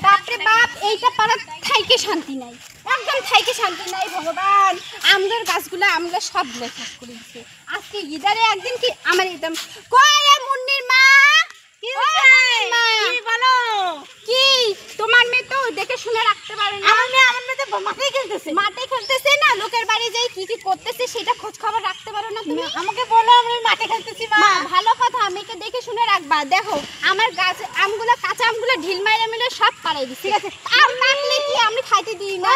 বাপরে বাপ, এইটা পাড়া থাইকে শান্তি নাই, একদম থাইকে শান্তি নাই। ভগবান, আমগার গাছগুলো আমরা সব শেষ করে দিচ্ছে। আজকে ইদারে একদিন কি আমার একদম কয় মুন্নির মা, কি বলো? কি তোমার মেয়ে তো দেখে শুনে রাখতে পারে না? আমার মেয়ে তো মাঠে খেলতেছে না, লোকের বাড়ি যাই কি কি করতেছে সেটা খোঁজ খবর রাখতে পারো না তুমি? আমাকে বলো আমি মাঠে খেলতেছি। মা ভালো কথা, মেয়েকে দেখে শুনে রাখবা। দেখো আমার গাছ আমগুলো, কাঁচা আমগুলো ঢিল মাইরে মিলে সব পাড়াই দিচ্ছি। ঠিক আছে, আম রাখলে কি আমি খাইতে দিই না?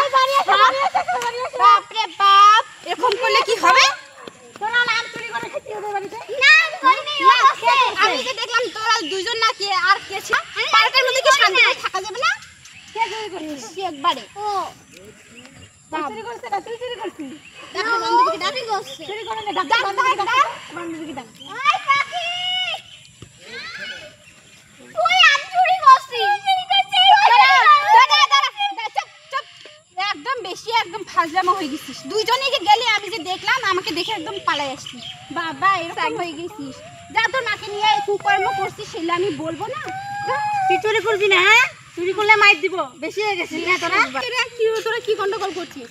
বাপরে বাপ, এরকম করলে কি হবে? আমি যে দেখলাম তোরা দুইজন না কে আর কে ছিল, পাড়াটার মধ্যে কি শান্তি করে থাকা যাবে না? একবারে চুরি করছি। দেখো বান্ধবীকে ডাকি করছে, চুরি করে না, ডাক বান্ধবীকে ডাক। আই পাখি, তুই আম চুরি করছিস? চুরি করছিস? চুপ, একদম বেশি একদম ফাজলামো হয়ে গেছিস। দুইজনেই গেলে আমি যে দেখলাম, আমাকে দেখে একদম পালাই আসছিস। বাবা এরকম হয়ে গেছিস, যা তোর মাকে নিয়ে কুকর্ম করছিস সেটা আমি বলবো না। তুই চুরি করবি না? হ্যাঁ, চুরি করলে মাইর দিব। বেশি হয়ে গেছে না তোরা? তোরা কি গন্ডগোল করছিস?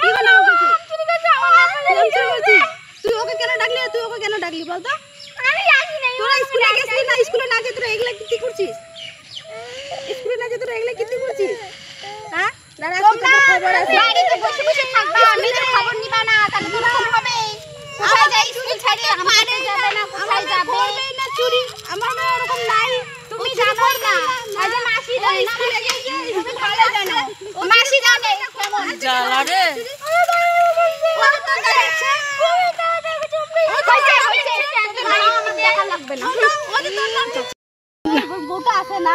কি গন্ডগোল করছিস? চুরি করছিস, আমার নাম চুরি করছিস। তুই ওকে কেন ডাকলি? তুই ওকে কেন ডাকলি বলতো? আমি ডাকি নাই। তোরা স্কুলে গেছিস না? স্কুলে না যেয়ে তোরা এগুলা কি করছিস? স্কুলে না যেয়ে তোরা এগুলা কি করছিস? হ্যাঁ, দাঁড়া, খবর আছে। বাড়িতে বসে বসে থাকবা, আমি তো খবর নিবা না, তাহলে তো এরকম হবে। কোথায় যাই স্কুল ছেড়ে আমাদের যাবে না, কোথায় যাবে না? চুরি আমার না এরকম নাই, তুমি জানো না। আজ মাসি তো স্কুলে গিয়েছে, তুমি ভালো জানো। মাসি জানে কেমন জ্বালা রে। বউটা আছে না,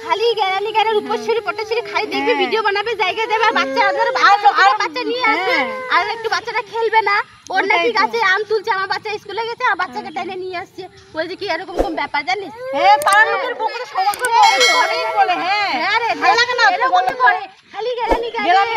খালি গ্যারানি গ্যারানি উপর পটাশিরি খাই দেখবে, ভিডিও বানাবে, জায়গা দেবে, বাচ্চা আর বাচ্চা নিয়ে আসবে, আর একটু বাচ্চাটা খেলবে না। ওর নাকি গাছে আম তুলছে, আমার বাচ্চা স্কুলে গেছে, আর বাচ্চাকে টেনে নিয়ে আসছে। বলছে কি এরকম কোন ব্যাপার জানিস? হ্যাঁ, পাড়ার লোকের বউকে সবাই বলে। হ্যাঁ, হ্যাঁ রে, ভালো লাগে না, এরকম করে খালি গ্যারানি গ্যারানি।